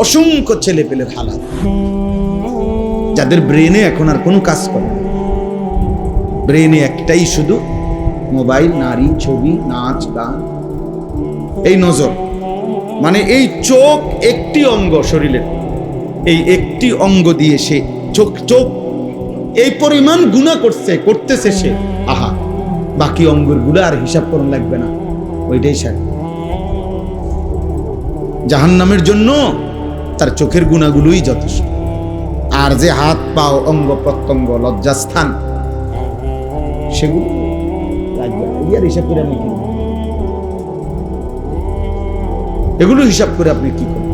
অসংখ্য ছেলে পেলের হালাত, যাদের ব্রেনে এখন আর কোনো কাজ করে না। ব্রেনে একটাই শুধু মোবাইল, নারী, ছবি, নাচ, গান। এই নজর মানে এই চোখ একটি অঙ্গ শরীরের, এই একটি অঙ্গ দিয়ে সে চোখ এই পরিমাণ গুনাহ করতেছে সে, আহা, বাকি অঙ্গের গুলো আর হিসাব করুন লাগবে না, ওইটাই সার। জাহান্নামের জন্য তার চোখের গুনাহগুলোই যথেষ্ট। আর যে হাত পাও, অঙ্গ প্রত্যঙ্গ, লজ্জাস্থান, সেগুলো লাগবে না। ইয়ার হিসাব করে আমি কি, এগুলো হিসাব করে আপনি কি করবেন?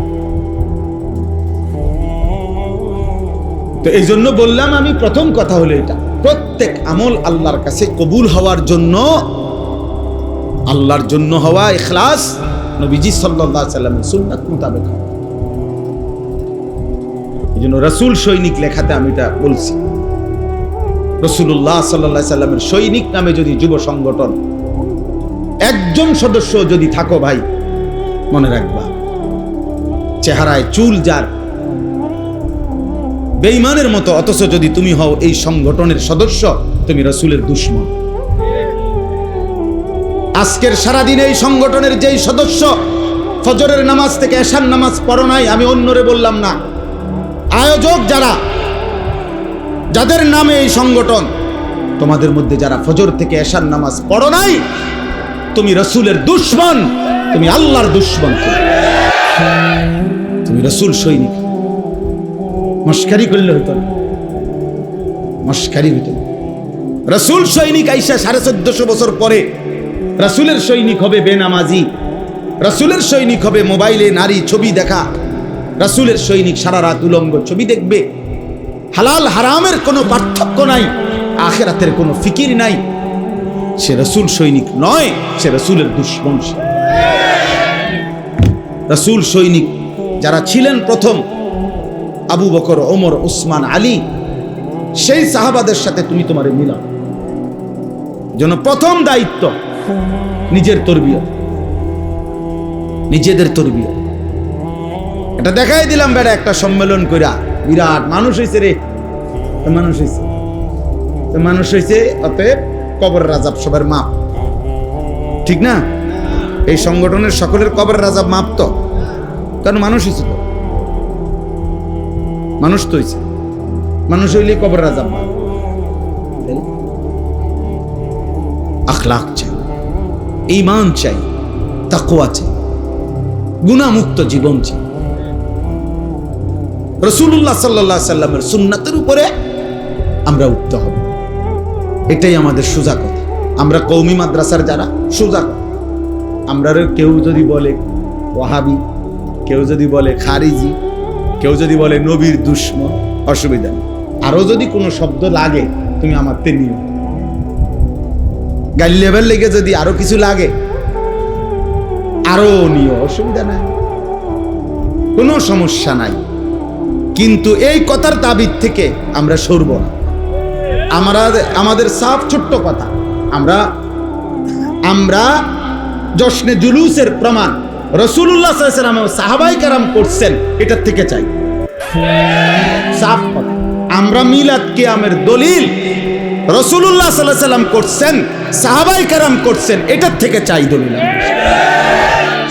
তো এই জন্য বললাম আমি, প্রথম কথা হলো এটা, প্রত্যেক আমল আল্লাহর কাছে কবুল হওয়ার জন্য, আল্লাহর জন্য হওয়া, ইখলাস, নবীজি সাল্লাল্লাহু আলাইহি সাল্লামের সুন্নাত মোতাবেক। এই জন্য রাসূল সৈনিক লেখাতে আমি এটা বলছি। রাসূলুল্লাহ সাল্লাল্লাহু আলাইহি সাল্লামের সৈনিক নামে যদি যুব সংগঠন একজন সদস্য যদি থাকো ভাই, মনে রাখবা, চেহারায় চুল যার বেঈমানের মতো, অথচ যদি তুমি হও এই সংগঠনের সদস্য, তুমি রাসূলের দুশমন। আজকের সারাদিন এই সংগঠনের যেই সদস্য ফজরের নামাজ থেকে এশার নামাজ পড়ো নাই, আমি অন্যরে বললাম না, আয়োজক যারা, যাদের নামে এই সংগঠন, তোমাদের মধ্যে যারা ফজর থেকে এশার নামাজ পড়ো নাই, তুমি রাসূলের দুশমন, তুমি আল্লাহর দুশমন, তুমি রাসূল সৈনিক। মস্কারি করলে হইতো না, মস্কারি হইতো না। রাসূল সৈনিক আইসা 1450 বছর পরে রাসূলের সৈনিক হবে বেনামাজি, রাসূলের সৈনিক হবে মোবাইলে নারী ছবি দেখা, রাসূলের সৈনিক সারা রাত উলঙ্গ ছবি দেখবে, হালাল হারামের কোনো পার্থক্য নাই, আখিরাতের কোনো ফিকির নাই, সে রাসূল সৈনিক নয়, সে রাসূলের দুশমন। রাসূল সৈনিক যারা ছিলেন প্রথম, আবু বকর, ওমর, উসমান, আলী, সেই সাহাবাদের সাথে তুমি তোমার মিলাও। জন্য প্রথম দায়িত্ব নিজের তরবিয়ত, নিজেদের তরবিয়ত। এটা দেখাই দিলাম বেড়া, একটা সম্মেলন কইরা বিরাট মানুষ হয়েছে রে, মানুষ হয়েছে, মানুষ হয়েছে, অতএব কবরের আযাব সবার মাপ, ঠিক না? এই সংগঠনের সকলের কবরের আযাব মাপ তো, কারণ মানুষ হয়েছে তো, মানুষ তো হয়েছে, মানুষ হইলে কবরের আযাব মাপ। আখলাক চাই, ঈমান চাই, তাকওয়া চাই, গুনাহমুক্ত জীবন চাই। রাসূলুল্লাহ সাল্লাল্লাহু আলাইহি সাল্লামের সুন্নাতের উপরে আমরা উঠতে হবে, এটাই আমাদের সোজা কথা। আমরা কওমি মাদ্রাসার যারা, সোজা কথা। আমরা কেউ যদি বলে ওয়াহাবি, কেউ যদি বলে খারিজি, কেউ যদি বলে নবীর দুশমন, অসুবিধা নেই। আরো যদি কোনো শব্দ লাগে তুমি আমার তে নিও, গাইল লেভেল লেগে যদি আরো কিছু লাগে আরো নিও, অসুবিধা নাই, কোনো সমস্যা নাই। কিন্তু এই কথার তাবিদ থেকে আমরা সরব না। আমাদের সাফ ছোট্ট কথা, আমরা জশ্নে জুলুসের প্রমাণ রাসূলুল্লাহ সাল্লাল্লাহু আলাইহি ওয়াসাল্লাম সাহাবায়ে কেরাম করছেন, এটার থেকে চাই। সাফ কথা, আমরা মিলাদ কিয়ামের দলিল রাসূলুল্লাহ সাল্লাল্লাহু আলাইহি ওয়াসাল্লাম করছেন, সাহাবায়ে কেরাম করছেন, এটার থেকে চাই দলিল।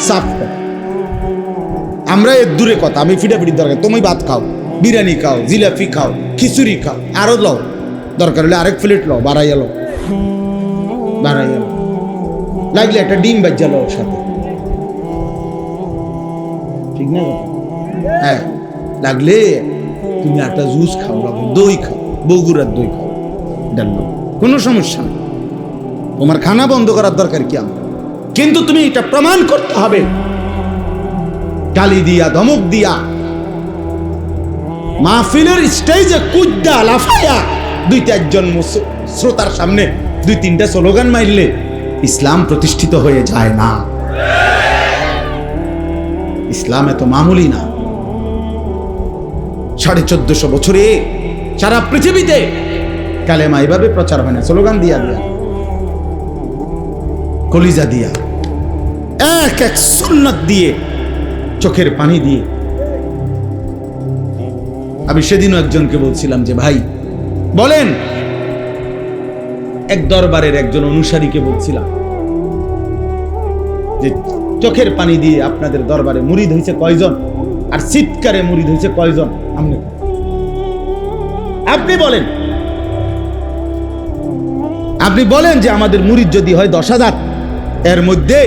সাফ কথা, আমরা এর দূরে কথা। আমি ফিডাফিডি দরকার, তুমি ভাত খাও, বিরিয়ানি খাও, জিলাপি খাও, খিচুড়ি খাও, আরো লও, দরকার হলে আরেক প্লেট লও, বাড়াইয়া লও, লাগলে একটা ডিম বাজ্জা লও সাথে, ঠিক না? হ্যাঁ, লাগলে তুমি একটা জুস খাও, দই খাও, বগুড়ার দই খাও, ডাল, কোনো সমস্যা নেই। তোমার খানা বন্ধ করার দরকার কি আমার? কিন্তু তুমি এটা প্রমাণ করতে হবে, গালি দিয়া, ধমক দিয়া, মাহফিলের স্টেজে কুদ্দা লাফায়া 2-4 জন শ্রোতার সামনে 2-3টা স্লোগান মারলে ইসলাম প্রতিষ্ঠিত হয়ে যায় না। ইসলাম এত মামুলি না। 1450 বছরে সারা পৃথিবীতে কালেমা এভাবে প্রচার হয় না, স্লোগান দিয়া দিয়া, কলিজা দিয়া, এক এক সুন্নাত দিয়ে, চোখের পানি দিয়ে, আমি সেদিনও একজনকে বলছিলাম যে ভাই বলেন, এক দরবারের একজন অনুসারীকে বলছিলাম যে চোখের পানি দিয়ে আপনাদের দরবারে মুরিদ হয়েছে কয়জন, আর চিৎকারে মুরিদ হয়েছে কয়জন? আপনি বলেন, আপনি বলেন যে আমাদের মুরিদ যদি হয় 10,000, এর মধ্যে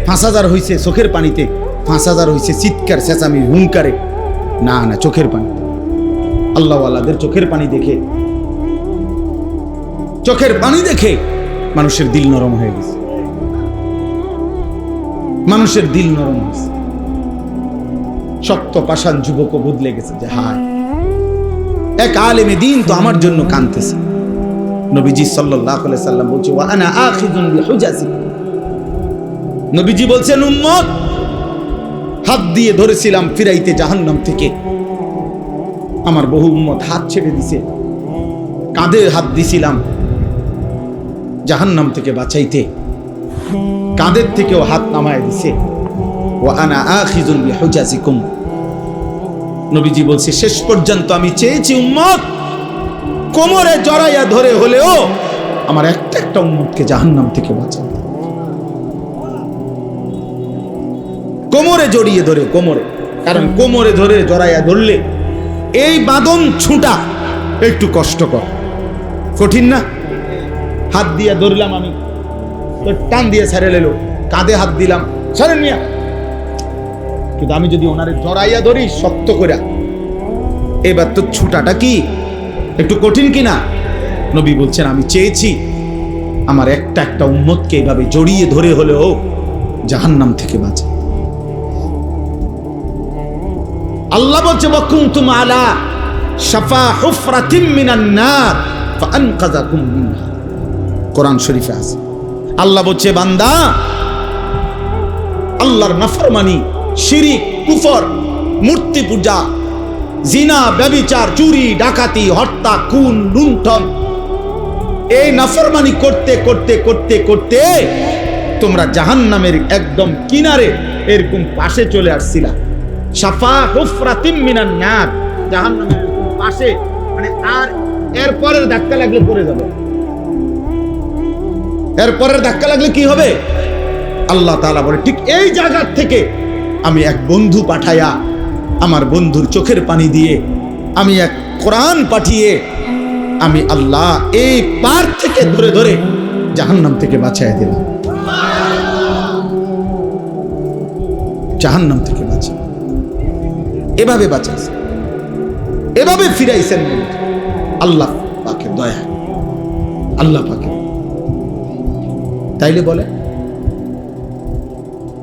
5,000 হয়েছে চোখের পানিতে, 5,000 হয়েছে চিৎকার চেঁচামি হুঙ্কারে। না না, চোখের পানি। আল্লাহওয়ালাদের চোখের পানি দেখে, চোখের পানি দেখে মানুষের দিল নরম হয়ে গেছে, মানুষের দিল নরম হয়েছে। শক্ত পাষাণ যুবকও বদলে গেছে যে হায়, এক আলেমে দিন তো আমার জন্য কাঁদতেছে। নবীজি সাল্লাল্লাহু আলাইহি সাল্লাম বলছে ওয়া আনা আখিযুন বিহুজাসিকুম, নবীজি বলছেন উম্মত, হাত দিয়ে ধরেছিলাম ফিরাইতে জাহান্নাম থেকে, আমার বহু উম্মত হাত ছেড়ে দিছে, কাঁধে হাত দিছিলাম জাহান্নাম থেকে বাঁচাইতে, কাঁধের থেকেও হাত নামায় দিছে। ওয়া আনা আখিযুন বিহুজাসিকুম, নবীজি বলছে শেষ পর্যন্ত আমি চেয়েছি উম্মত কোমরে জড়াইয়া ধরে হলেও আমার একটা একটা উম্মতকে জাহান্নাম থেকে বাঁচাও। কোমরে জড়িয়ে ধরে, কোমরে, কারণ কোমরে ধরে জড়াইয়া ধরলে এই বাঁধন ছুটা একটু কষ্টকর, কঠিন না? হাত দিয়ে ধরলাম আমি, তো টান দিয়ে ছেড়ে লেলো, কাঁধে হাত দিলাম ছাড়েন মিয়া, কিন্তু আমি যদি ওনারে জড়াইয়া ধরি শক্ত করে, এবার তো ছুটাটা কি একটু কঠিন কিনা? নবী বলছেন আমি চেয়েছি আমার একটা একটা উম্মতকে এভাবে জড়িয়ে ধরে হলেও জাহান্নাম থেকে বাঁচা। আল্লাহ বলছে ওয়াকুনতুম আলা শাফা হুফরাতিম মিনান নার ফাআনকাযাকুম মিনহা, কোরআন শরীফে আছে। আল্লাহ বলছে বান্দা, আল্লাহর নাফরমানি, শিরিক, কুফর, মূর্তি পূজা, জিনা, ব্যভিচার, চুরি, ডাকাতি, হত্যা, খুন, লুণ্ঠন, এই নাফরমানি করতে করতে করতে করতে তোমরা জাহান্নামের একদম কিনারে এরকম পাশে চলে আসছিলা। শাফা হুফরাতিম মিনান নার, জাহান্নামের এরকম পাশে, মানে আর এরপরের ধাক্কা লাগলে পড়ে যাবে। এরপরের ধাক্কা লাগলে কি হবে? আল্লাহ তাআলা বলে ঠিক এই জায়গা থেকে আমি এক বন্ধু পাঠায়া, আমার বন্ধুর চোখের পানি দিয়ে, আমি এক কোরআন পাঠিয়ে, আমি আল্লাহ এই পার থেকে ধরে ধরে জাহান্নাম থেকে বাঁচাইয়া দিলাম, জাহান্নাম থেকে বাঁচা। এভাবে বাঁচাইছে, এভাবে ফিরাইছেন আল্লাহ পাকের দয়া, আল্লাহ পাকের। তাইলে বলে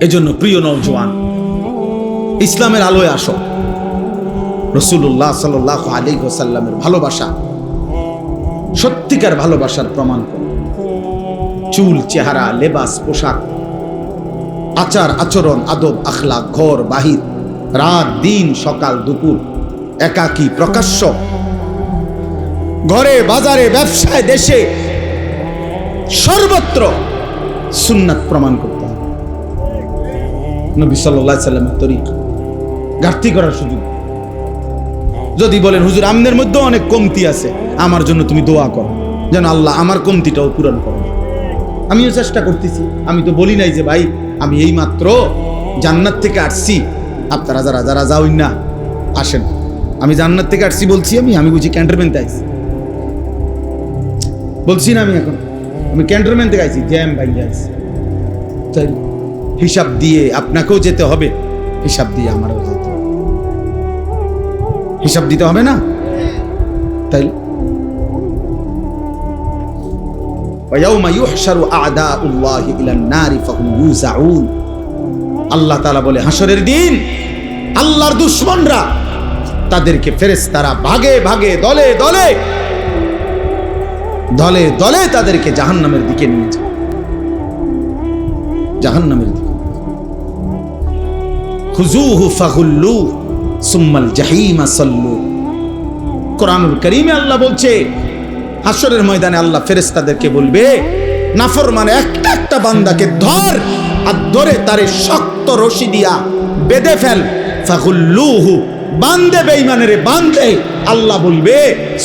এজন্য প্রিয় নওজোয়ান, ইসলামের আলোয় আসো, রাসূলুল্লাহ সাল্লাল্লাহু আলাইহি ওয়াসাল্লামের ভালোবাসা, সত্যিকার ভালোবাসার প্রমাণ করো। চুল, চেহারা, লেবাস, পোশাক, আচার আচরণ, আদব, আখলাক, ঘর বাহির, রাত দিন, সকাল দুপুর, একাকী প্রকাশ্য, ঘরে বাজারে ব্যবসায় দেশে সর্বত্র সুন্নাত প্রমাণ করতে হবে। নবী সাল্লাল্লাহু আলাইহি সাল্লামের তরিকা ঘাটতি করার সুযোগ। যদি বলেন হুজুর আমনের মধ্যে অনেক কমতি আছে, আমার জন্য তুমি দোয়া করো যেন আল্লাহ আমার কমতিটাও পূরণ করে। আমিও চেষ্টা করতেছি, আমি তো বলি নাই যে ভাই আমি এই মাত্র জান্নাত থেকে আসছি, আপনারা যারা যারা যাওই না আসেন, আমি জান্নাত থেকে আসছি বলছি, আমি বুঝি ক্যান্টনমেন্টে আইছি বলছি না, আমি ক্যান্টনমেন্ট থেকে আইছি, জ্যাম ভাই আইছি। তাই হিসাব দিয়ে আপনাকেও যেতে হবে, হিসাব দিয়ে আমারও যেতে হবে, হিসাব দিতে হবে না? তাই আল্লাহ তাআলা বলে হাসরের দিন আল্লাহর দুশমনরা তাদেরকে ফেরেশতারা ভাগে ভাগে দলে দলে দলে দলে তাদেরকে জাহান্নামের দিকে নিয়ে যায়, জাহান্নামের দিকে। খুযুহু ফাগুল্লু সুম্মাল জাহিমা সাল্লু, কোরআনুল কারীমে আল্লাহ বলছে হাসরের ময়দানে আল্লাহ ফেরেশতাদেরকে বলবে নাফরমান একটা একটা বান্দাকে ধর, আর ধরে তারে শক্ত রশি দিয়া বেঁধে ফেল, ফাগুল্লুহু বান্দে বেঈমানের বান্দে, আল্লাহ বলবে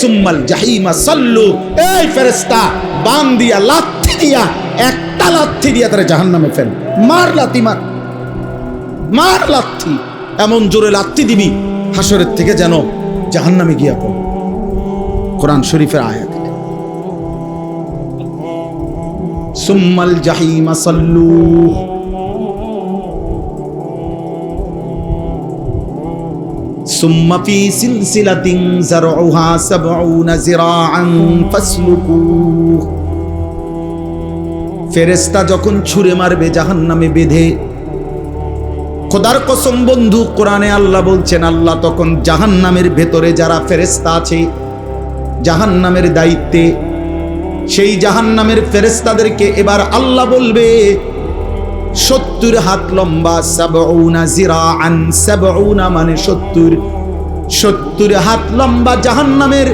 সুম্মাল জাহিমা সাল্লু, এই ফেরেশতা বাম দিয়া লাথি দিয়া, একটা লাথি দিয়া তারা জাহান্নামে ফেল। মার লাথি, মার মার লাথি, এমন জোরে লাথি দিবি হাসরের থেকে যেন জাহান্নামে গিয়া পড়। কোরআন শরীফের আয়াত। সুম্মাল জাহিমা সাল্লু, সুম্মা ফি সিলসিলাতিন যারউহা ৭০ যিরাআন ফাসলুকুহ। ফেরেশতা যখন ছুঁড়ে মারবে জাহান্নামে বেঁধে, খোদার কসম বন্ধু, কোরআনে আল্লাহ বলছেন, আল্লাহ তখন জাহান্নামের ভেতরে যারা ফেরেশতা আছে জাহান্নামের দায়িত্বে, সেই জাহান্নামের ফেরেশতাদেরকে এবার আল্লাহ বলবে ৭০ হাত লম্বা, ৭০ যিরাআন, ৭০ মানে ৭০ হাত লম্বা জাহান্নামের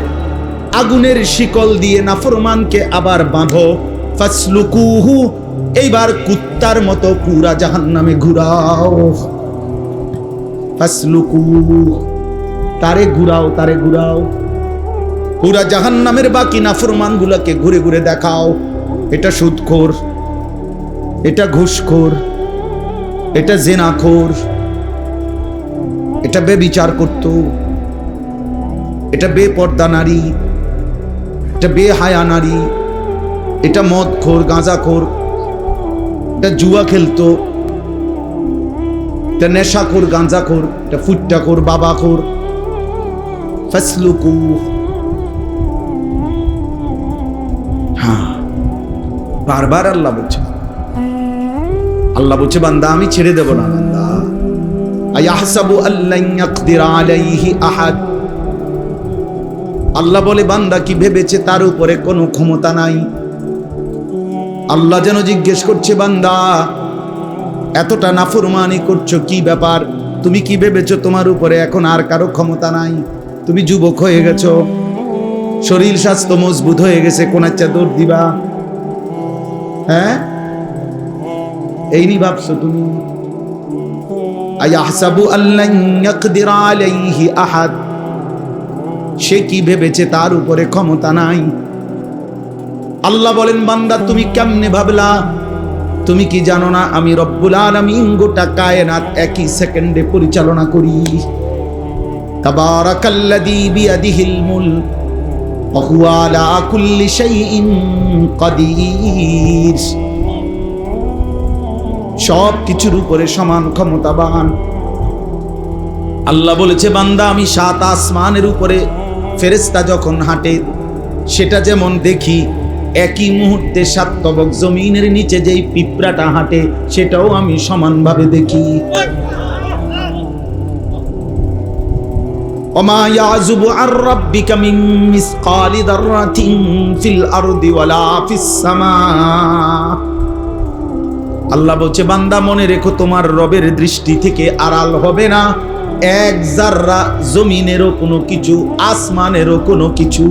আগুনের শিকল দিয়ে নাফরমানকে আবার বাঁধো। ফাসলুকুহু, এইবার কুত্তার মতো পুরা জাহান্নামে ঘুরাও। ফাসলুকুহু, তারে ঘুরাও, তারে ঘুরাও, পুরা জাহান্নামের বাকি নাফরমানগুলোকে ঘুরে ঘুরে দেখাও। এটা সুদখোর, এটা ঘুষখোর, এটা জেনাখোর, এটা বেবিচার করত, এটা বেপর্দা নারী, এটা বেহায়া নারী, এটা মদখোর, গাঁজাখোর, এটা জুয়া খেলতো, এটা নেশাখোর, গাঁজাখোর, এটা ফুট্টাখোর, বাবাখোর। ফাসলুকু, হ্যাঁ, বারবার আল্লাহ বলছে, আল্লাহ বলছে বান্দা আমি ছেড়ে দেব না। বান্দা আয়াহসাবু আল্লান ইয়াকদির আলাইহি আহাদ, আল্লাহ বলে বান্দা কি ভেবেছে তার উপরে কোনো ক্ষমতা নাই? আল্লাহ যেন জিজ্ঞেস করছে, বান্দা এতটা নাফরমানি করছো, কি ব্যাপার? তুমি কি ভেবেছো তোমার উপরে এখন আর কারো ক্ষমতা নাই? তুমি যুবক হয়ে গেছো, শরীর স্বাস্থ্য মজবুত হয়ে গেছে, কোন একটা দৌড় দিবা? হ্যাঁ, এই নি ভাবছো তুমি? আয়াহসাবু আল্লান ইয়াকদির আলাইহি আহাদ, সে কি ভেবেছে তার উপরে ক্ষমতা নাই? আল্লাহ বলেন, বান্দা তুমি কেমনে ভাবলা? তুমি কি জানো না আমি রব্বুল আলামিন গোটা কায়নাত একই সেকেন্ডে পরিচালনা করি? তাবারাকাল্লাযী বিয়াদিহিল মুলক ওয়া হুয়া আলা কুল্লি শাইইন কাদির, সব কিছুর উপরে সমান ক্ষমতাবান। আল্লাহ বলেছে, বান্দা আমি ৭ আসমানের উপরে ফেরেশতা যখন হাঁটে সেটা যেমন দেখি, একই মুহূর্তে ৭ তবক জমিনের নিচে যেই পিঁপড়াটা হাঁটে সেটাও আমি সমানভাবে দেখি। ওমা ইয়াযুবু আর রাব্বিকা মিন মিসকালি যাররাতিন ফিল আরদি ওয়ালা ফিস সামা। আল্লাহ বলছে, বান্দা মনে রেখো তোমার রবের দৃষ্টি থেকে আড়াল হবে না এক জাররা, জমিনেরও কোনো কিছু, আসমানেরও কোনো কিছু।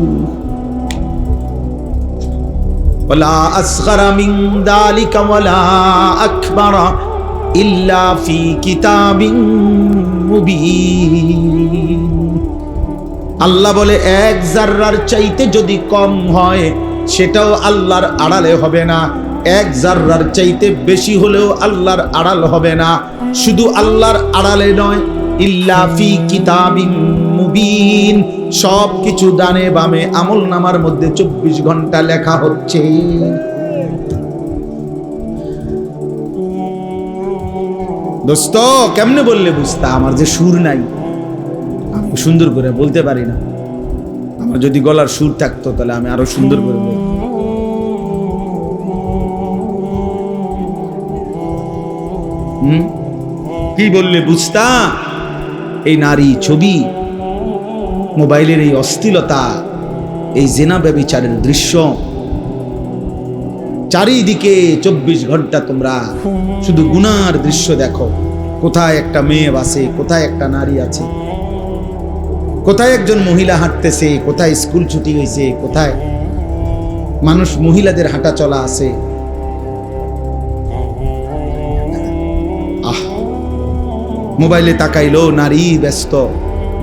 ওয়ালা আসগারা মিন যালিকা ওয়ালা আকবারা ইল্লা ফি কিতাবিন মুবিন। আল্লাহ বলে, এক জাররার চাইতে যদি কম হয় সেটাও আল্লাহর আড়ালে হবে না, এক জাররার চাইতে বেশি হলেও আল্লাহর আড়াল হবে না। শুধু আল্লাহর আড়ালে নয়, ইল্লা ফি কিতাবিন মুবিন, সব কিছু ডানে বামে আমল নামার মধ্যে 24 ঘন্টা লেখা হচ্ছে। দোস্ত কেমনে বললে বুঝতা? আমার যে সুর নাই, আমি সুন্দর করে বলতে পারি না। আমার যদি গলার সুর থাকতো তাহলে আমি আরো সুন্দর করে বলতাম। কি বললে বুঝতা? এই নারী ছবি, মোবাইলের এই অশ্লীলতা, এই জেনা ব্যভিচারের দৃশ্য, চারিদিকে 24 ঘন্টা তোমরা শুধু গুনার দৃশ্য দেখো। কোথায় একটা মেয়ে বাসে, কোথায় একটা নারী আছে, কোথায় একজন মহিলা হাঁটতেছে, কোথায় স্কুল ছুটি হয়েছে, কোথায় মানুষ মহিলাদের হাঁটা চলা আছে। মোবাইলে তাকাইলো নারী ব্যস্ত,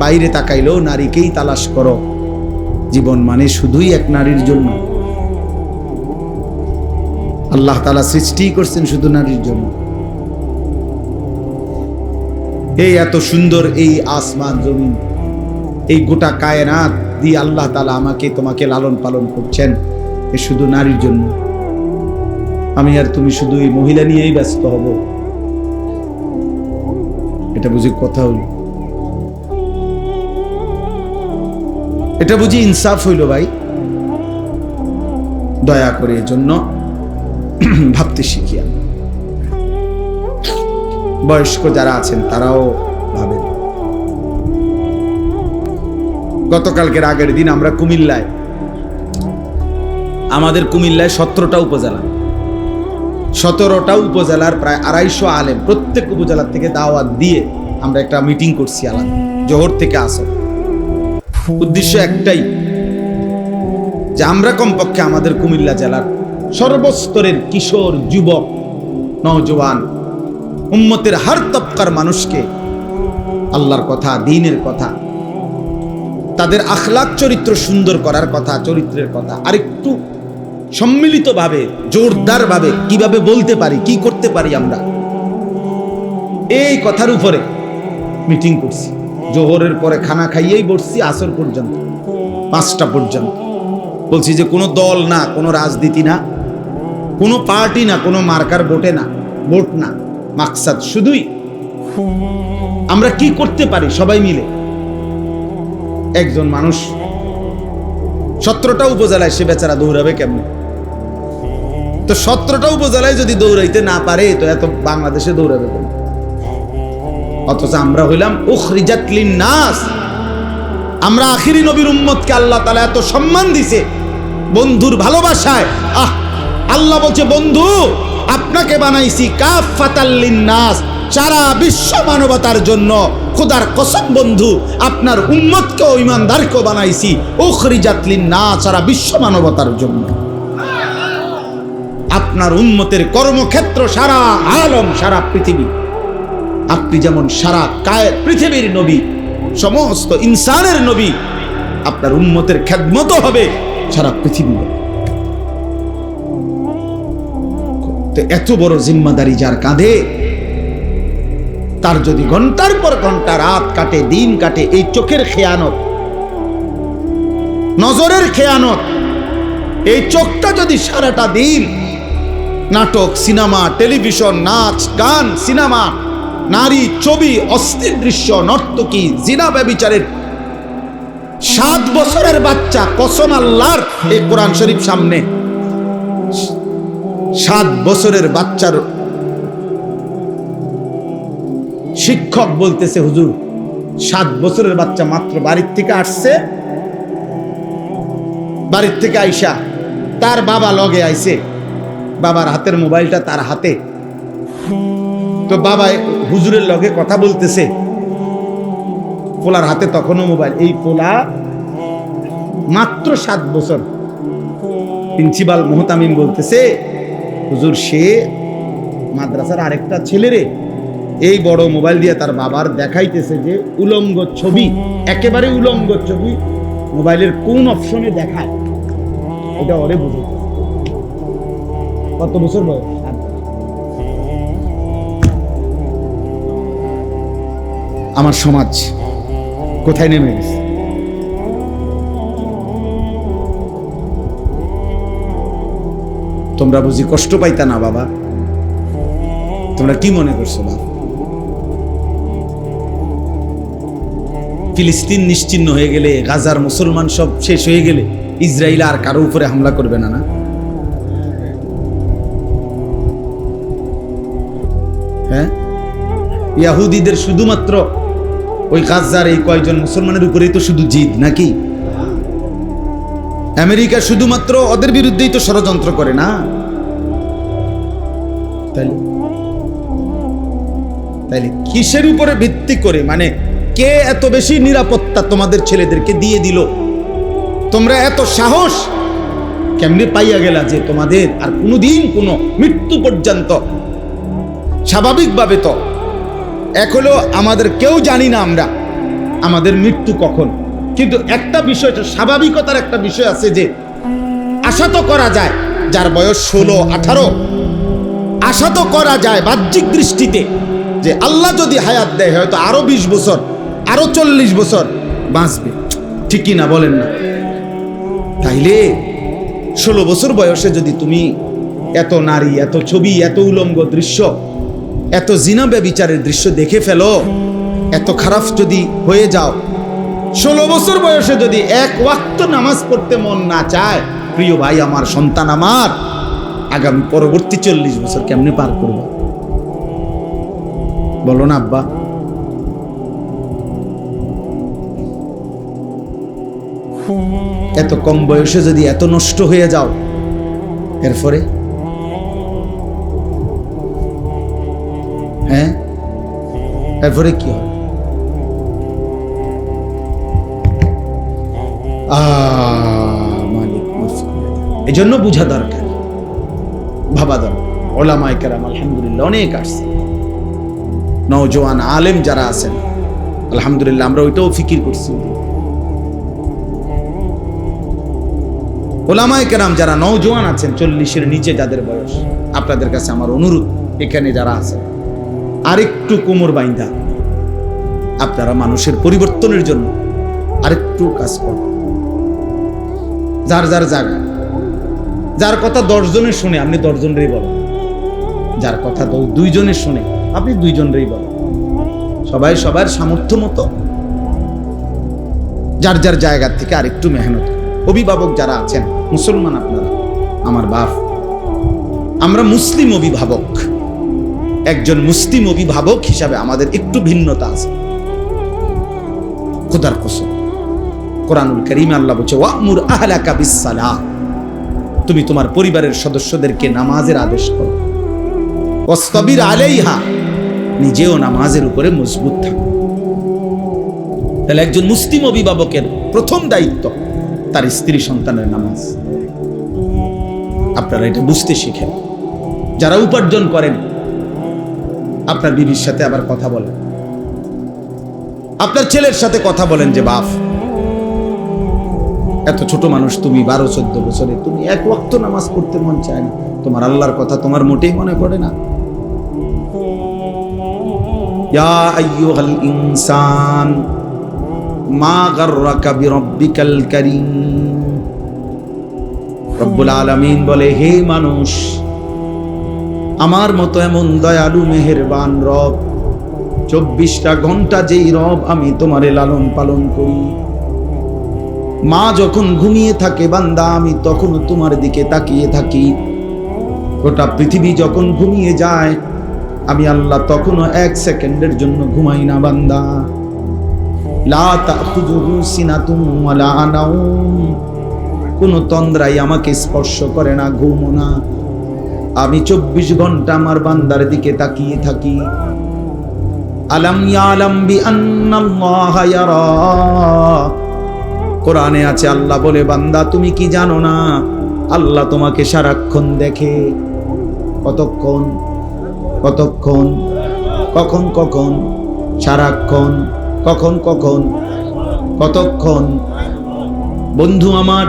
বাইরে তাকাইলেও নারীকেই তালাশ করো। জীবন মানে শুধুই এক নারীর জন্য। আল্লাহ তাআলা সৃষ্টি করছেন শুধু নারীর জন্য। এই এত সুন্দর এই আসমান জমিন, এই গোটা কায়নাত দিয়ে আল্লাহ তাআলা আমাকে তোমাকে লালন পালন করছেন, এ শুধু নারীর জন্য। আমি আর তুমি শুধু এই মহিলা নিয়েই ব্যস্ত হব, এটা বুঝি কথা হইল? এটা বুঝি ইনসাফ হইল ভাই? দয়া করে এজন্য ভাবতে শিখিয়া। বয়স্ক যারা আছেন তারাও ভাবেন। গতকালকের আগের দিন আমরা কুমিল্লায়, আমাদের কুমিল্লায় 17টা উপজেলা, 17টা উপজেলার প্রায় 250 আলেম, প্রত্যেক উপজেলা থেকে দাওয়াত দিয়ে আমরা একটা মিটিং করছি আলাদা, জোহর থেকে আসর। উদ্দেশ্য একটাই, যে আমরা কমপক্ষে আমাদের কুমিল্লা জেলার সর্বস্তরের কিশোর, যুবক, নওজোয়ান, উম্মতের হার তবকার মানুষকে আল্লাহর কথা, দ্বীনের কথা, তাদের আখলাক চরিত্র সুন্দর করার কথা, চরিত্রের কথা আরেকটু সম্মিলিতভাবে, জোরদারভাবে কিভাবে বলতে পারি, কি করতে পারি আমরা, এই কথার উপরে মিটিং করছি। জোহরের পরে খানা খাইয়েই বসছি আসর পর্যন্ত, 5টা পর্যন্ত। বলছি যে কোনো দল না, কোনো রাজনীতি না, কোনো পার্টি না, কোনো মার্কার ভোটে না, ভোট না, মাকসাদ শুধুই আমরা কি করতে পারি সবাই মিলে। একজন মানুষ 17টা উপজেলায়, সে বেচারা দৌড়াবে কেমনে? তো 17টা উপজেলায় যদি দৌড়াইতে না পারে, তো এত বাংলাদেশে দৌড়াবে কেন? অথচ আমরা হইলাম উখরিজাত লিন-নাস। আমরা আখিরি নবীর উম্মতকে আল্লাহ তাআলা এত সম্মান দিছে বন্ধুর ভালোবাসায়। আল্লাহ বলছে, বন্ধু আপনাকে বানাইছি কাফাতাল লিন-নাস, সারা বিশ্ব মানবতার জন্য। খোদার কসম বন্ধু, আপনার উম্মতকেও ঈমানদারকেও বানাইছি উখরিজাত লিন-নাস, সারা বিশ্ব মানবতার জন্য। আপনার উম্মতের কর্মক্ষেত্র সারা আলম, সারা পৃথিবী। আপনি যেমন সারা পৃথিবীর নবী, সমস্ত ইনসানের নবী, আপনার উম্মতের খেদমত হবে সারা পৃথিবী। তো এত বড় জিম্মাদারি যার কাঁধে, তার যদি ঘন্টার পর ঘন্টা, রাত কাটে, দিন কাটে, এই চোখের খেয়ানত, নজরের খেয়ানত, এই চোখটা যদি সারাটা দিন নাটক, সিনেমা, টেলিভিশন, নাচ, গান, সিনেমা, নারী, ছবি, অস্থির দৃশ্য, নর্তকী, জিনা, ব্যভিচারের 7 বছরের বাচ্চা, কসম আল্লাহর, এই কোরআন শরীফ সামনে, 7 বছরের বাচ্চার শিক্ষক বলতেছে, হুজুর 7 বছরের বাচ্চা মাত্র বাড়ির থেকে আসছে, বাড়ির থেকে আইসা তার বাবা লগে আইছে, বাবার হাতের মোবাইলটা তার হাতে, তো বাবা হুজুরের লগে কথা বলতেছে, পোলার হাতে তখনও মোবাইল। এই পোলা মাত্র 7 বছর। প্রিন্সিপাল মোহতামিম বলতেছে, হুজুর সে মাদ্রাসার আরেকটা ছেলেরে এই বড় মোবাইল দিয়ে তার বাবার দেখাইতেছে যে উলঙ্গ ছবি, একেবারে উলঙ্গ ছবি মোবাইলের কোন অপশনে দেখায়, এটা ওরে বুঝে। কত বছর বয়স? আমার সমাজ কোথায় নেমে গেছে? তোমরা বুঝি কষ্ট পাইতা না বাবা? তোমরা কি মনে করছো বাবা? ফিলিস্তিন নিশ্চিহ্ন হয়ে গেলে, গাজার মুসলমান সব শেষ হয়ে গেলে, ইসরায়েল আর কারো উপরে হামলা করবে না? না, হ্যাঁ? ইহুদিদের শুধুমাত্র ওই গাজার এই কয়েকজন মুসলমানের উপরেই তো শুধু জিদ নাকি? আমেরিকা শুধুমাত্র ওদের বিরুদ্ধেই তো ষড়যন্ত্র করে না? তাইলে কিসের উপরে ভিত্তি করে, মানে কে এত বেশি নিরাপত্তা তোমাদের ছেলেদেরকে দিয়ে দিল? তোমরা এত সাহস কেমনে পাইয়া গেলা যে তোমাদের আর কোনোদিন কোনো মৃত্যু পর্যন্ত? স্বাভাবিকভাবে তো এক হলো আমাদের কেউ জানি না আমরা আমাদের মৃত্যু কখন। কিন্তু একটা বিষয়, স্বাভাবিকতার একটা বিষয় আছে যে আশা তো করা যায়, যার বয়স 16-18, আশা তো করা যায় বাহ্যিক দৃষ্টিতে যে আল্লাহ যদি হায়াত দেয় হয়তো আরো 20 বছর, আরো 40 বছর বাঁচবে। ঠিকই না বলেন না? তাইলে 16 বছর বয়সে যদি তুমি এত নারী, এত ছবি, এত উলঙ্গ দৃশ্য, এত জিনা ব্যভিচারের দৃশ্য দেখে ফেলো, এত খারাপ যদি হয়ে যাও, 16 বছর বয়সে যদি এক ওয়াক্ত নামাজ পড়তে মন না চায়, প্রিয় ভাই আমার, সন্তান আমার, আগামী পরবর্তী 40 বছর কেমনে পার করবো? বলো না আব্বা? এত কম বয়সে যদি এত নষ্ট হয়ে যাও, এরপরে হ্যাঁ, এরপরে কি হবে? এই জন্য বুঝা দরকার, ভাবা দরকার। ওলামায়ে কেরাম আলহামদুলিল্লাহ অনেক আসছে, নওজোয়ান আলেম যারা আছেন আলহামদুলিল্লাহ, আমরা ওইটাও ফিকির করছি। ওলামায়ে কেরাম যারা নওজোয়ান আছেন, 40-এর নিচে যাদের বয়স, আপনাদের কাছে আমার অনুরোধ, এখানে যারা আছেন আরেকটু কোমর বাইন্ধা আপনারা মানুষের পরিবর্তনের জন্য আরেকটু কাজ করুন। যার যার জায়গা, যার কথা 10 জনের শুনে আপনি 10 জনেরই বলেন, যার কথা 2 জনের শুনে আপনি 2 জনেরই বলেন। সবাই সবার সামর্থ্য মতো যার যার জায়গা থেকে আরেকটু মেহনত। অভিভাবক যারা আছেন, মুসলমান আপনারা, আমার বাপ, আমরা মুসলিম অভিভাবক, একজন মুসলিম অভিভাবক হিসাবে আমাদের একটু ভিন্নতা আছে। খোদার কসম, কোরআনুল কারীমে আল্লাহ বলছে, ওয়া'মুর আহলাকা বিস-সালাহ, তুমি তোমার পরিবারের সদস্যদেরকে নামাজের আদেশ করো, ওয়াসতাবির আলাইহা, নিজেও নামাজের উপরে মজবুত থাকো। তাহলে একজন মুসলিম অভিভাবকের প্রথম দায়িত্ব তার স্ত্রী সন্তানের নামাজ। আপনারা এটা বুঝতে শিখেন। যারা উপার্জন করেন, আপনার বিবির সাথে আবার কথা বলেন, আপনার ছেলের সাথে কথা বলেন যে বাপ, এত ছোট মানুষ তুমি, 12-14 বছরে তুমি এক ওয়াক্ত নামাজ পড়তে মন চায় না, তোমার আল্লাহর কথা তোমার মোটেই মনে পড়ে না। ইয়া আইয়ুহাল ইনসান মা গাররাকা বিরব্বিকাল কারীম। রব্বুল আলামিন বলে, হে মানুষ, আমার মতো এমন দয়ালু মেহেরবান রব, 24টা ঘন্টা যেই রব আমি তোমারে লালন পালন করি, মা যখন ঘুমিয়ে থাকে বান্দা, আমি তখনও তোমার দিকে তাকিয়ে থাকি। গোটা পৃথিবী যখন ঘুমিয়ে যায়, আমি আল্লাহ তখনও 1 সেকেন্ডের জন্য ঘুমাই না বান্দা। লা তাখুযুহু সিনাতুন ওয়ালা নাওম, কোন তন্দ্রাই আমাকে স্পর্শ করে না, ঘুমও না। আমি 24 ঘন্টা আমার বান্দার দিকে তাকিয়ে থাকি। আলাম ইয়ালাম বিআন্নাল্লাহা ইয়ারা, কোরআনে আছে, আল্লাহ বলে, বান্দা তুমি কি জানো না, আল্লাহ তোমাকে সারাক্ষণ দেখে। কতক্ষণ? কতক্ষণ? কখন কখন? সারাক্ষণ। কখন কখন? কতক্ষণ? বন্ধু আমার,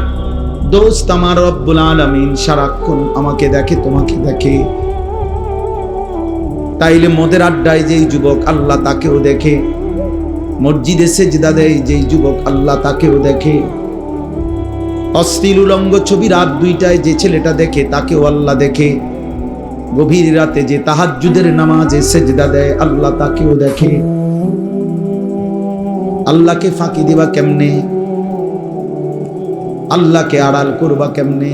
দোস্ত আমার, রব্বুল আলামিন সারাক্ষণ আমাকে দেখে, তোমাকে দেখে। তাইলে মদের আড্ডায় যেই যুবক, আল্লাহ তাকেও দেখে। মসজিদে সেজদা দেয় যেই যুবক, আল্লাহ তাকেও দেখে। অশ্লীল উলঙ্গ ছবি রাত 2টায় যে ছেলেটা দেখে, তাকেও আল্লাহ দেখে। গভীর রাতে যে তাহাজ্জুদের নামাজে সেজদা দেয়, আল্লাহ তাকেও দেখে। আল্লাহকে ফাঁকি দিবা কেমনে? আল্লাহকে আড়াল করবা কেমনে?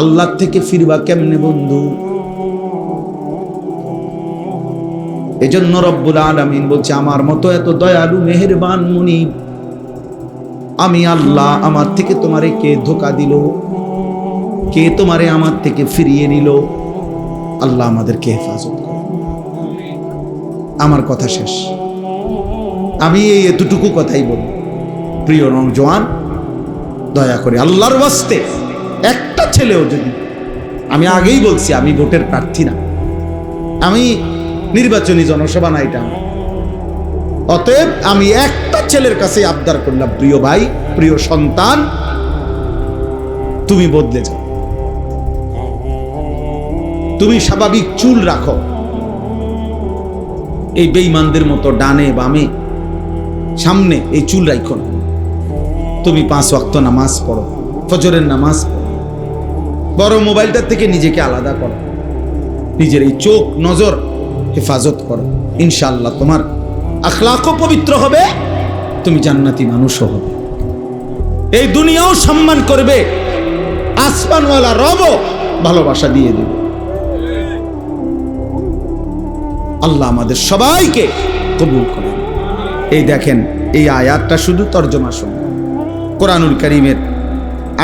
আল্লাহ থেকে ফিরবা কেমনে বন্ধু? এজন্য রব্বুল আলামিন বলছে, আমার মতো এত দয়ালু মেহেরবান মুনিব আমি আল্লাহ, আমার থেকে তোমারে কে ধোঁকা দিল? কে তোমারে আমার থেকে ফিরিয়ে নিল? আল্লাহ আমাদেরকে হেফাজত করে। আমার কথা শেষ। আমি এই এতটুকু কথাই বলি, প্রিয় নওজোয়ান, দয়া করে আল্লাহর ওয়াস্তে একটা ছেলেও যদি, আমি আগেই বলছি আমি ভোটের প্রার্থী না, আমি নির্বাচনী জনসভা না, এটা অতএব আমি একটা ছেলের কাছে আবদার করলাম, প্রিয় ভাই, প্রিয় সন্তান, তুমি বদলে যাও, তুমি স্বাভাবিক চুল রাখো, এই বেঈমানদের মতো ডানে বামে সামনে এই চুল রাখো না, তুমি 5 ওয়াক্ত নামাজ পড়ো, ফজরের নামাজ পড়ো, বড় মোবাইলটার থেকে নিজেকে আলাদা করো, নিজের এই চোখ নজর হেফাজত করো, ইনশাআল্লাহ তোমার আখলাকও পবিত্র হবে, তুমি জান্নাতি মানুষও হবে, এই দুনিয়াও সম্মান করবে, আসমানওয়ালা রবও ভালোবাসা দিয়ে দেবে। আল্লাহ আমাদের সবাইকে কবুল করেন। এই দেখেন, এই আয়াতটা শুধু তর্জমা শুনুন। কোরআনুল কারীমের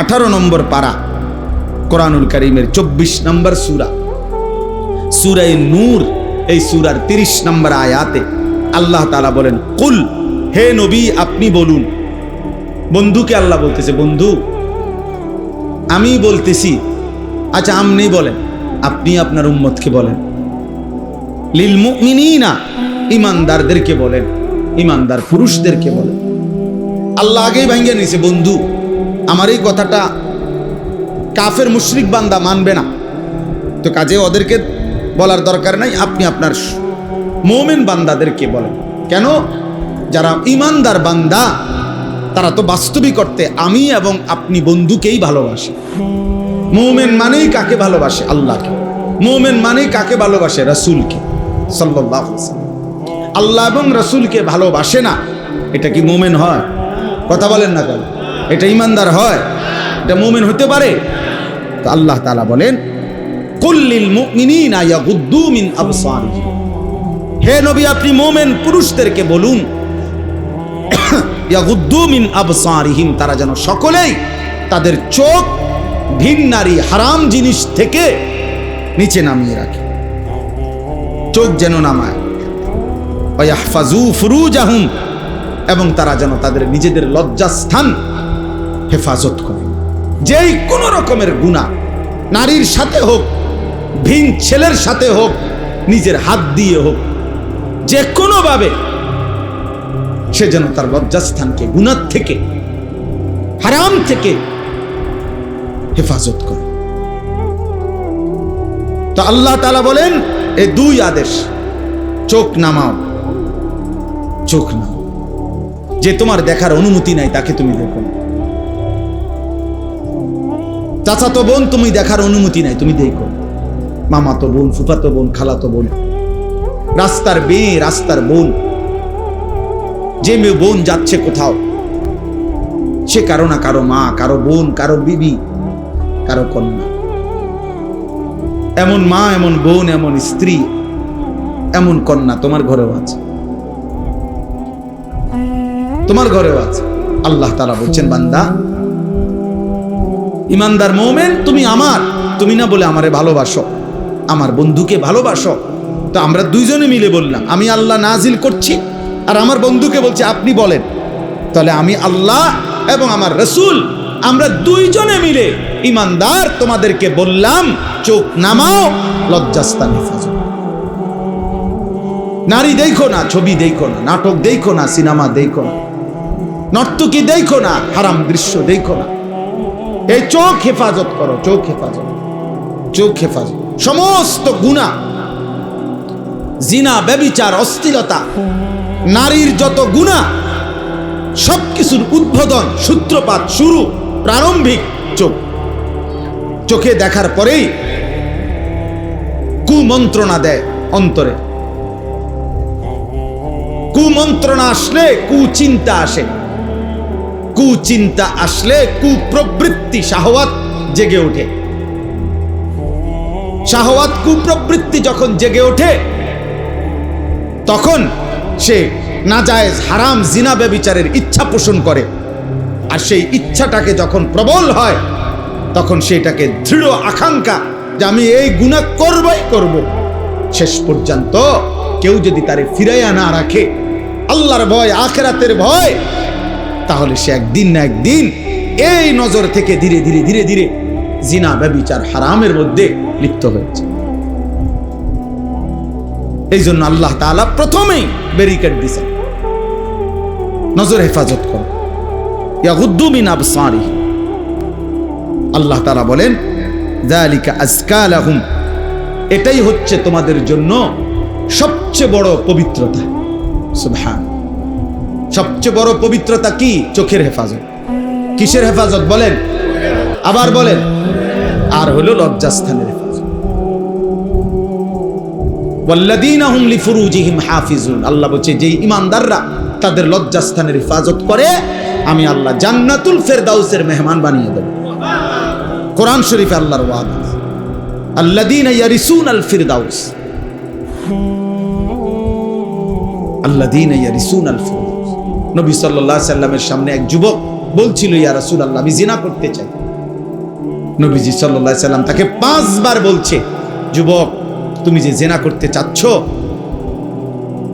18 নম্বর পারা, কোরআনুল কারীমের 24 নম্বর সূরা, সূরা নূর, এই সূরার 30 নম্বর আয়াতে আল্লাহ তাআলা বলেন, কুল, হে নবী আপনি বলুন। বন্ধুকে আল্লাহ বলতেছে, বন্ধু আমি বলতেছি, আচ্ছা আপনি বলেন, আপনি আপনার উম্মতকে বলেন, লিল মুমিনিনা, ইমানদারদেরকে বলেন, ইমানদার পুরুষদেরকে বলেন। আল্লাহ আগেই ভাঙ্গিয়ে নিয়েছে, বন্ধু আমার এই কথাটা কাফের মুশরিক বান্দা মানবে না, তো কাজে ওদেরকে বলার দরকার নাই, আপনি আপনার মুমিন বান্দাদেরকে বলেন। কেন? যারা ইমানদার বান্দা তারা তো বাস্তবিক অর্থে আমি এবং আপনি বন্ধুকেই ভালোবাসে। মুমিন মানেই কাকে ভালোবাসে? আল্লাহকে। মুমিন মানেই কাকে ভালোবাসে? রাসূলকে সাল্লাল্লাহু আলাইহি ওয়াসাল্লাম। আল্লাহ এবং রাসূলকে ভালোবাসে না, এটা কি মুমিন হয়? কথা বলেন না কেন? এটা ইমানদার হয়? এটা মুমিন হতে পারে? তো আল্লাহ তাআলা বলেন, কুল লিল মুমিনিনা ইয়াগুদ্দু মিন আবসারিহিম, হে নবী আপনি মুমিন পুরুষদেরকে বলুন, ইয়াগুদ্দু মিন আবসারিহিম, তারা যেন সকলেই তাদের চোখ ভিন নারী হারাম জিনিস থেকে নিচে নামিয়ে রাখে, চোখ যেন নামায়। ওয়াহফাজু ফুরুজাহুম, এবং তারা যেন তাদের নিজেদের লজ্জাস্থান হেফাজত করে। যেই কোন রকমের গুনাহ, নারীর সাথে হোক, ভিন ছেলের সাথে হোক, নিজের হাত দিয়ে হোক, যে কোনোভাবে সে যেন তার লজ্জাস্থানকে গুনাহ থেকে, হারাম থেকে হেফাজত করে। তো আল্লাহ তাআলা বলেন, এই 2 আদেশ, চোখ নামাও, চোখ নামাও। যে তোমার দেখার অনুমতি নাই তাকে তুমি দেখো না। চাচাতো বোন তুমি দেখার অনুমতি নাই, তুমি দেখো। মামাতো বোন, ফুফাতো বোন, খালাতো বোন, রাস্তার মেয়ে, রাস্তার বোন, যে মেয়ে বোন যাচ্ছে কোথাও, সে কারো না কারো মা, কারো বোন, কারো বিবি, কারো কন্যা। এমন মা, এমন বোন, এমন স্ত্রী, এমন কন্যা তোমার ঘরেও আছে, তোমার ঘরেও আছে। আল্লাহ তাআলা বলছেন, বান্দা ইমানদার মুমিন তুমি আমার, তুমি না বলে আমারে ভালোবাসো, আমার বন্ধুকে ভালোবাসো। তো আমরা 2 জনে মিলে বললাম, আমি আল্লাহ নাজিল করছি আর আমার বন্ধুকে বলছি আপনি বলেন। তাহলে আমি আল্লাহ এবং আমার রাসূল, আমরা 2 জনে মিলে ইমানদার তোমাদেরকে বললাম, চোখ নামাও, লজ্জাস্থান হেফাজত। নারী দেখো না, ছবি দেখো না, নাটক দেখো না, সিনেমা দেখো না, নর্তকী দেখো না, হারাম দৃশ্য দেখো না। এই চোখ হেফাজত করো, চোখ হেফাজত, চোখ হেফাজত। সমস্ত গুনাহ, জিনা, ব্যভিচার, অশ্লীলতা, নারীর যত গুনাহ, সবকিছুর উদ্বোধন, সূত্রপাত, শুরু, প্রারম্ভিক চোখ। চোখে দেখার পরেই কুমন্ত্রণা দেয় অন্তরে, কুমন্ত্রণা আসলে কুচিন্তা আসে, কুচিন্তা আসলে কুপ্রবৃত্তি, শাহওয়াত জেগে ওঠে। শাহওয়াত, কুপ্রবৃত্তি যখন জেগে ওঠে, তখন সে নাজায়েজ, হারাম, জিনা, ব্যভিচারের ইচ্ছা পোষণ করে। আর সেই ইচ্ছাটাকে যখন প্রবল হয়, তখন সেটাকে দৃঢ় আকাঙ্ক্ষা যে আমি এই গুনাহ করবই করব। শেষ পর্যন্ত কেউ যদি তারে ফিরাইয়া না রাখে, আল্লাহর ভয়, আখিরাতের ভয়, তাহলে সে একদিন না একদিন এই নজর থেকে ধীরে ধীরে ধীরে ধীরে জিনা, ব্যভিচার, হারামের মধ্যে লিপ্ত হয়েছে। এই জন্য আল্লাহ তাআলা প্রথমেই ব্যারিকেড দিয়েছেন, নজর হেফাজত করো। ইয়াগুদ্দু মিন আবসারিহিম, আল্লাহ তাআলা বলেন যালিকা আযকা লাহুম, এটাই হচ্ছে তোমাদের জন্য সবচেয়ে বড় পবিত্রতা। সুবহান, সবচেয়ে বড় পবিত্রতা কি? চোখের হেফাজত। কিসের হেফাজত বলেন? আবার বলেন। আর হলো লজ্জাস্থানের হেফাজত। ওয়াল্লাযীনা হুম লিফুরুজিহিম হাফিজুন, আল্লাহ বলছে যে ঈমানদাররা তাদের লজ্জাস্থানের হেফাজত করে, আমি আল্লাহ জান্নাতুল ফেরদাউসের মেহমান বানিয়ে দেব। কোরআন শরীফে আল্লাহর ওয়াদা, আল্লাযীনা ইয়ারিসুনাল ফিরদাউস, আল্লাযীনা ইয়ারিসুনাল ফিরদাউস। নবী সাল্লাল্লাহু আলাইহি সাল্লামের সামনে এক যুবক বলছিল, ইয়া রাসূলুল্লাহ, আমি জিনা করতে চাই। নবীজি সাল্লাল্লাহু আলাইহি সাল্লাম তাকে 5 বার বলছে, যুবক তুমি যে জিনা করতে চাচ্ছ,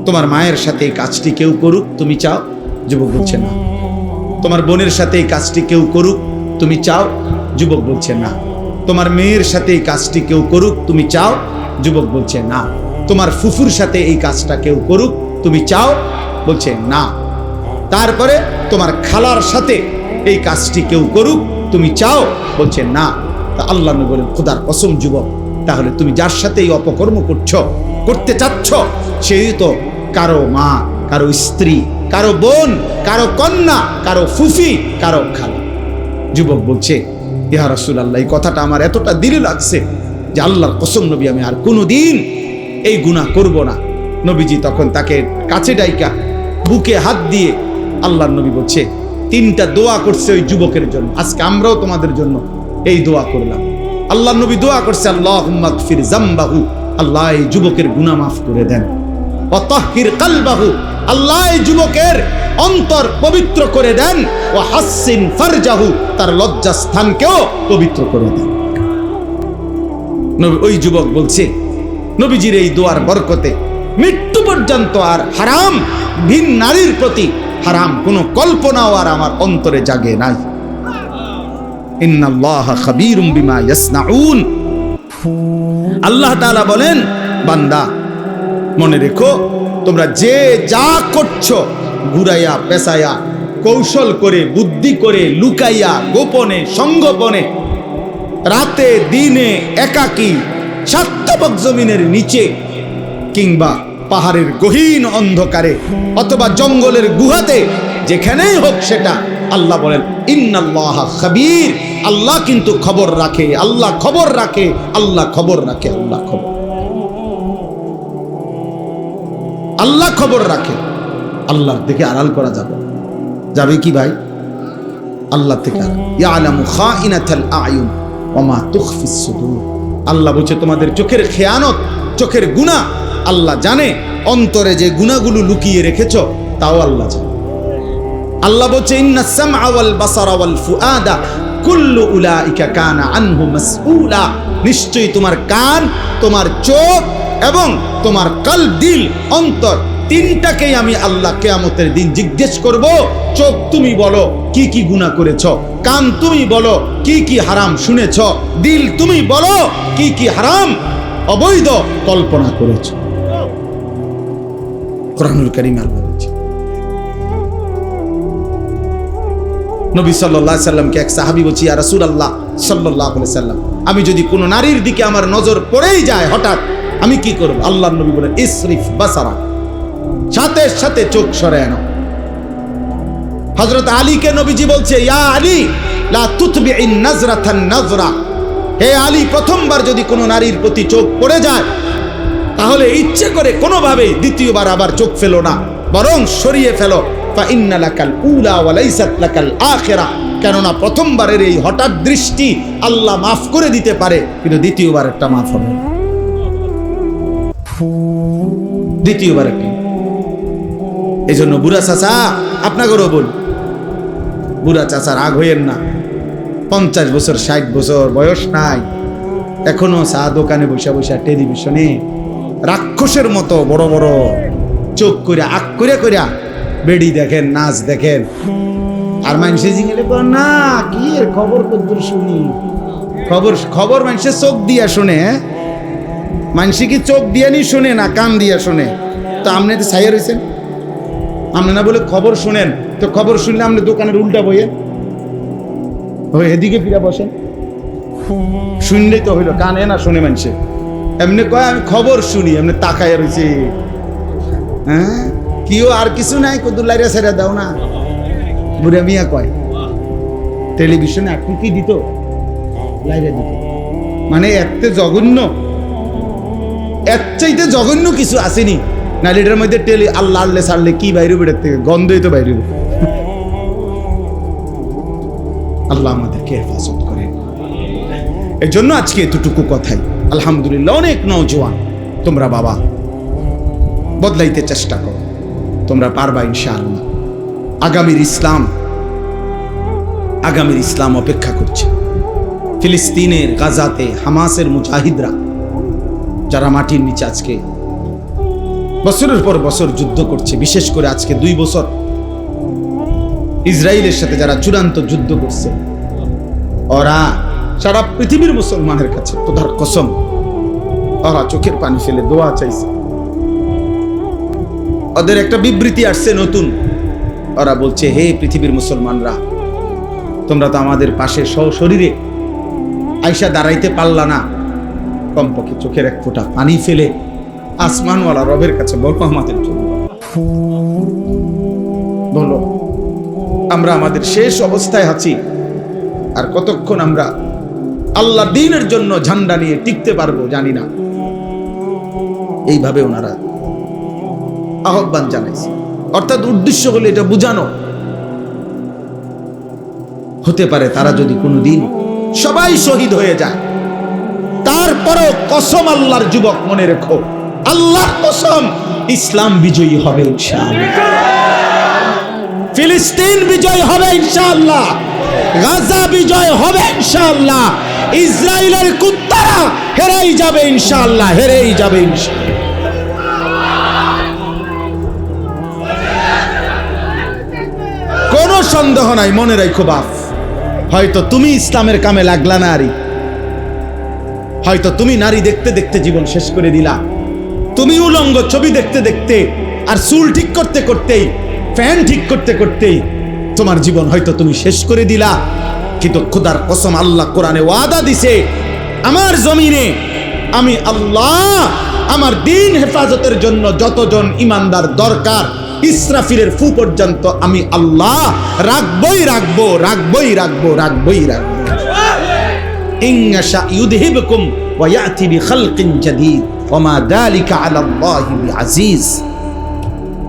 তোমার মায়ের সাথে এই কাজটি কেউ করুক তুমি চাও? যুবক বলছে না। তোমার বোনের সাথে এই কাজটি কেউ করুক তুমি চাও? যুবক বলছে না। তোমার মেয়ের সাথে এই কাজটি কেউ করুক তুমি চাও? যুবক বলছে না। তোমার ফুফুর সাথে এই কাজটা কেউ করুক তুমি চাও? বলছে না। তারপরে তোমার খালার সাথে এই কাজটি কেউ করুক তুমি চাও? বলছে না। তা আল্লাহ নবী বলেন, খোদার কসম যুবক, তাহলে তুমি যার সাথে এই অপকর্ম করতে চাচ্ছ, সেই তো কারো মা, কারো স্ত্রী, কারো বোন, কারো কন্যা, কারো ফুফি, কারো খালা। যুবক বলছে, ইয়া রাসূলুল্লাহ, এই কথাটা আমার এতটা দিলে লাগছে যে আল্লাহর কসম নবী, আমি আর কোনোদিন এই গুনাহ করব না। নবীজি তখন তাকে কাছে ডাইকা বুকে হাত দিয়ে আল্লাহর নবী বলছে, 3টা দোয়া করছে ওই যুবকের জন্য। আজকে আমরাও তোমাদের জন্য এই দোয়া করলাম। আল্লাহর নবী দোয়া করছে, আল্লাহুম্মা গফির যামবাহু, আল্লাহ এই যুবকের গুনাহ মাফ করে দেন। ওয়া তাহহির কলবাহু, আল্লাহ এই যুবকের অন্তর পবিত্র করে দেন। ওয়া হাসসিন ফারজাহু, তার লজ্জাস্থানকেও পবিত্র করে দেন। ওই যুবক বলছে, নবীজির এই দোয়ার বরকতে মৃত্যু পর্যন্ত আর হারাম, ভিন নারীর প্রতি হারাম কোনো কল্পনাও আর আমার অন্তরে জাগে নাই। ইন্নাল্লাহা খাবীরুম বিমা ইয়াসনাউন, আল্লাহ তাআলা বলেন, বান্দা মনে রেখো, তোমরা যে যা করছো, ঘুরাইয়া পেছাইয়া, কৌশল করে, বুদ্ধি করে, লুকাইয়া, গোপনে, সংগোপনে, রাতে দিনে, একাকী, সাতপাক জমিনের নিচে, কিংবা পাহাড়ের গহীন অন্ধকারে, অথবা জঙ্গলের গুহাতে, যেখানেই হোক সেটা, আল্লাহ বলেন ইন্নাল্লাহা খাবীর, আল্লাহ কিন্তু খবর রাখে, আল্লাহ খবর রাখে, আল্লাহ খবর রাখে, আল্লাহ খবর, আল্লাহ খবর রাখে। আল্লাহর থেকে আড়াল করা যাবে কি ভাই? আল্লাহ থেকে ইয়ালামু খাইনাতাল আয়ুন ওয়া মা তুখফিস সুদূর, আল্লাহ বলছে তোমাদের চোখের খেয়ানত, চোখের গুনাহ আল্লাহ জানে, অন্তরে যে গুনাহগুলো লুকিয়ে রেখেছো তাও আল্লাহ জানে। আল্লাহ বলছে ইন্নাস সামআ ওয়াল বাসারা ওয়াল ফুআদা কুল্লু উলাইকা কানা আনহু মাসউলা, নিশ্চয়ই তোমার কান, তোমার চোখ এবং তোমার কলব, দিল, অন্তর, 3টাকেই আমি আল্লাহ কিয়ামতের দিন জিজ্ঞেস করব। চোখ তুমি বলো কি কি গুনাহ করেছো, কান তুমি বলো কি কি হারাম শুনেছো, দিল তুমি বলো কি কি হারাম অবৈধ কল্পনা করেছো। কোরআনুল কারীম আল্লাহ বলছে। নবী সাল্লাল্লাহু আলাইহি সাল্লামকে এক সাহাবী বলছে, ইয়া রাসূলুল্লাহ সাল্লাল্লাহু আলাইহি সাল্লাম, আমি যদি কোনো নারীর দিকে আমার নজর পড়েই যায় হঠাৎ, আমি কি করব? আল্লাহর নবী বলেন ইসরিফ বাসারা, সাথে সাথে চোখ সরায় নাও। হযরত আলীকে নবীজি বলছে, ইয়া আলী লা তুতবিইন নাজরাতান নাজরা, হে আলী, প্রথমবার যদি কোনো নারীর প্রতি চোখ পড়ে যায়, তাহলে ইচ্ছে করে কোনোভাবে দ্বিতীয়বার আবার চোখ ফেলো না, বরং সরিয়ে ফেলো। ফা ইন্না লাকাল উলা ওয়া লাইসাত লাকাল আখিরা, কেননা প্রথমবারের এই হঠাৎ দৃষ্টি আল্লাহ মাফ করে দিতে পারে, কিন্তু দ্বিতীয়বার একটা মাফ হবে না, দ্বিতীয়বার একটা। এই জন্য বুড়া চাচা, আপনাকেও বল, বুড়া চাচার রাগ হইয়েন না। 50 বছর 60 বছর বয়স নাই, এখনো চা দোকানে বসে বসে টেলিভিশনে রাক্ষসের মতো বড় বড় চোখ করে আক করে করিয়া বেড়ি দেখেন, নাচ দেখেন। আর মানুষে জিঙ্গেলে না কি এর খবর কদ্দুর শুনি, খবর মানুষের চোখ দিয়া শুনে। মানুষে কি চোখ দিয়া নি শুনে না কান দিয়া শুনে? তো আপনি তো ছাইয়া রয়েছেন, আপনি না বলে খবর শুনেন, তো খবর শুনলে আপনি দোকানের উল্টা বইয়ে ওই এদিকে ফিরে বসেন। শুনলেই তো হইলো, কানে না শুনে মানুষে এমনি কয় আমি খবর শুনি, এমনি তাকায় রয়েছে। হ্যাঁ কিও আর কিছু নাই, কদুর লাইরা ছেড়ে দাও না, বুড়া মিয়া কয়। টেলিভিশনে এখন কি দিত, লাইরা দিত। মানে এতে জঘন্য, এর চাইতে জঘন্য কিছু আসেনি। নাহলে এটার মধ্যে আল্লাহ আল্লাহ ছাড়লে কি বাইরে বেড়ে থেকে গন্ধই তো বাইরে। আল্লাহ আমাদেরকে হেফাজত করে। এর জন্য আজকে এতটুকু কথাই, আলহামদুলিল্লাহ অনেক নওজোয়ান তোমরা বাবা বদলাইতে চেষ্টা করো, তোমরা পারবা ইনশাআল্লাহ। আগামীর ইসলাম অপেক্ষা করছে। ফিলিস্তিনের গাজাতে হামাসের মুজাহিদরা যারা মাটির নিচে আজকে বছরের পর বছর যুদ্ধ করছে, বিশেষ করে আজকে 2 বছর ইসরায়েলের সাথে যারা চূড়ান্ত যুদ্ধ করছে, ওরা সারা পৃথিবীর মুসলমানের কাছে খোদার কসম ওরা চোখের পানি ফেলে দোয়া চাইছে। ওদের একটা বিবৃতি আসছে নতুন, ওরা বলছে হে পৃথিবীর মুসলমানরা, তোমরা তো আমাদের পাশে সশরীরে আইসা দাঁড়াইতে পারলা না, কমপক্ষে চোখের এক ফোঁটা পানি ফেলে আসমানওয়ালা রবের কাছে বলো আমাদের জন্য। বলো আমরা আমাদের শেষ অবস্থায় আছি, আর কতক্ষণ আমরা আল্লাহ দ্বীনের জন্য ঝান্ডা নিয়ে টিকতে পারবো জানি না। এইভাবে ওনারা আহ্বান জানাইছে, অর্থাৎ উদ্দেশ্য হলো এটা বুঝানো, হতে পারে তারা যদি কোনোদিন সবাই শহীদ হয়ে যায়, তারপরও কসম আল্লাহর যুবক মনে রেখো, আল্লাহর কসম ইসলাম বিজয়ী হবে ইনশাআল্লাহ, ফিলিস্তিন বিজয় হবে ইনশাআল্লাহ, গাজা বিজয় হবে ইনশাআল্লাহ, ইসরায়েলের কুত্তারা হেরেই যাবে ইনশাআল্লাহ, হেরেই যাবে ইনশাআল্লাহ। কোনো সন্দেহ নাই, মনে রাখো বাপ, হয়তো তুমি ইসলামের কামে লাগলা না, হয়তো তুমি নারী দেখতে দেখতে জীবন শেষ করে দিলা, তুমি উলঙ্গ ছবি দেখতে দেখতে আর চুল ঠিক করতে করতেই, ফ্যান ঠিক করতে করতেই তোমার জীবন হয়তো তুমি শেষ করে দিলা। কিন্তু খোদার কসম আল্লাহ কোরআনে ওয়াদা দিছে, আমার জমিনে আমি আল্লাহ আমার দ্বীন হেফাজতের জন্য যতজন ইমানদার দরকার, ইসরাফিলের ফু পর্যন্ত আমি আল্লাহ রাখবই রাখবো, রাখবই রাখবো, রাখবই রাখবো। ইনশা ইউযহিবকুম ওয়া ইয়াতি বিখালকিন জাদীদ ওয়া মা যালিকা আলাল্লাহি বিআজিজ।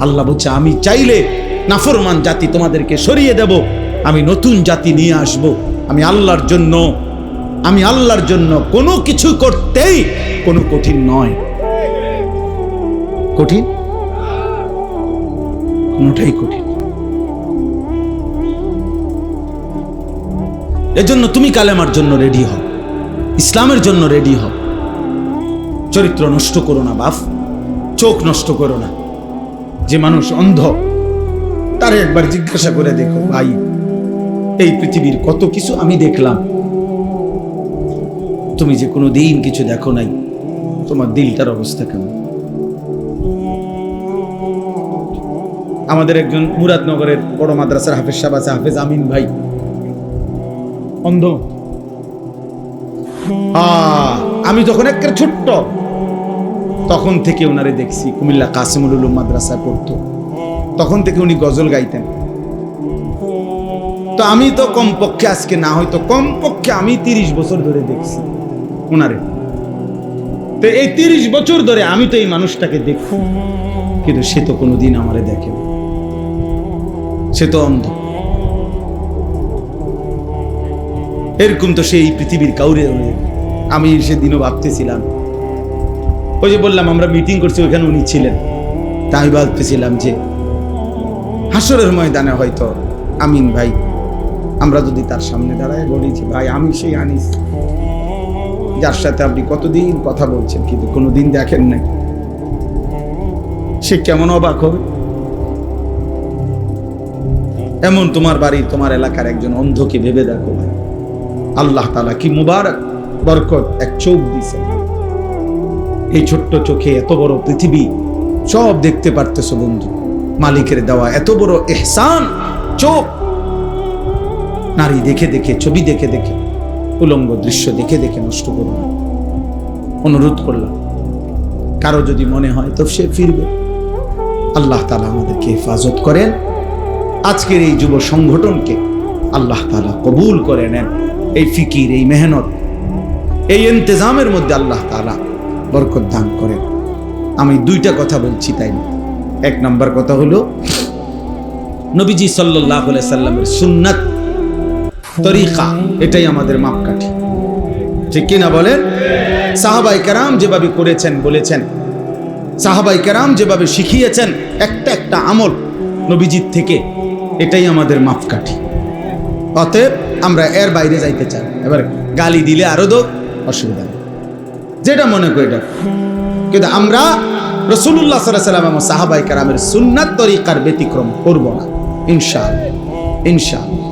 আল্লাহ বলছে আমি চাইলে নাফরমান জাতি তোমাদেরকে সরিয়ে দেব, আমি নতুন জাতি নিয়ে আসব। আমি আল্লাহর জন্য কোনো কিছু করতেই কোনো কঠিন নয়, কঠিন কোনোটাই কঠিন। এজন্য তুমি কালেমার জন্য রেডি হও, ইসলামের জন্য রেডি হও। চরিত্র নষ্ট করো না বাপ, চোখ নষ্ট করো না। যে মানুষ অন্ধ তারে একবার জিজ্ঞাসা করে দেখো, ভাই এই পৃথিবীর কত কিছু আমি দেখলাম, তুমি যে কোনো দিন কিছু দেখো নাই, তোমার দিলটার অবস্থা কেমন? আমাদের একজন মুরাদনগরের বড় মাদ্রাসার হাফেজ সাহেব আছে, হাফেজ আমিন ভাই, অন্ধ। আমি যখন একটা ছোট্ট, তখন থেকে ওনারে দেখছি, কুমিল্লা কাসিমুল উলুম মাদ্রাসায় পড়তো, তখন থেকে উনি গজল গাইতেন। তো আমি তো কমপক্ষে আজকে না হয়তো কমপক্ষে আমি 30 বছর ধরে দেখছি ওনারে। তো এই 30 বছর ধরে আমি তো এই মানুষটাকে দেখি, কিন্তু সে তো কোনোদিন আমারে দেখে, সে তো অন্ধ। এরকম তো সেই পৃথিবীর কাউরে। আমি সেদিনও ভাবতেছিলাম, ওই যে বললাম আমরা মিটিং করছি, ওইখানে উনি ছিলেন, তাই আমি ভাবতেছিলাম যে হাসরের ময়দানে হয়তো আমিন ভাই, আমরা যদি তার সামনে দাঁড়ায় বলি যে ভাই আমি সেই আনিস যার সাথে আপনি কতদিন কথা বলছেন কিন্তু কোনোদিন দেখেন নাই, সে কেমন অবাক হবে। এমন তোমার বাড়ির তোমার এলাকার একজন অন্ধকে ভেবে দেখো ভাই, আল্লাহ তাআলা কি মুবারক বরকত এক চোখ দিয়েছে। এই ছোট্ট চোখে এত বড় পৃথিবী সব দেখতে পারতেছো বন্ধু, মালিকের দেওয়া এত বড় ইহসান। চোখ নারী দেখে দেখে, ছবি দেখে দেখে, উলঙ্গ দৃশ্য দেখে দেখে নষ্ট করব না। অনুরোধ করলাম, কারো যদি মনে হয় তো সে ফিরবে। আল্লাহ তাআলা আমাদেরকে হেফাজত করেন। আজকের এই যুব সংগঠনকে আল্লাহ তাআলা কবুল করে নেন। এই ফিকির, এই মেহনত, এই ইন্তজামের মধ্যে আল্লাহ তাআলা বরকত দান করেন। আমি দুইটা কথা বলছি, তাই না? এক নম্বর কথা হলো নবীজি সাল্লাল্লাহু আলাইহি সাল্লামের সুন্নাত তরিকা, এটাই আমাদের মাপকাঠি, ঠিক কিনা বলেন? সাহাবায়ে কেরাম যেভাবে করেছেন, বলেছেন, সাহাবায়ে কেরাম যেভাবে শিখিয়েছেন একটা একটা আমল নবীজির থেকে, এটাই আমাদের মাপকাঠি। অতএব আমরা এর বাইরে যাইতে চাই। এবার গালি দিলে আরো দোক, অসুবিধা নেই, যেটা মনে করি এটা। কিন্তু আমরা রাসূলুল্লাহ সাল্লাল্লাহু আলাইহি ওয়াসাল্লাম এবং সাহাবায়ে কেরামের সুন্নাত তরিকার ব্যতিক্রম করব না, ইনশাআল্লাহ, ইনশাআল্লাহ।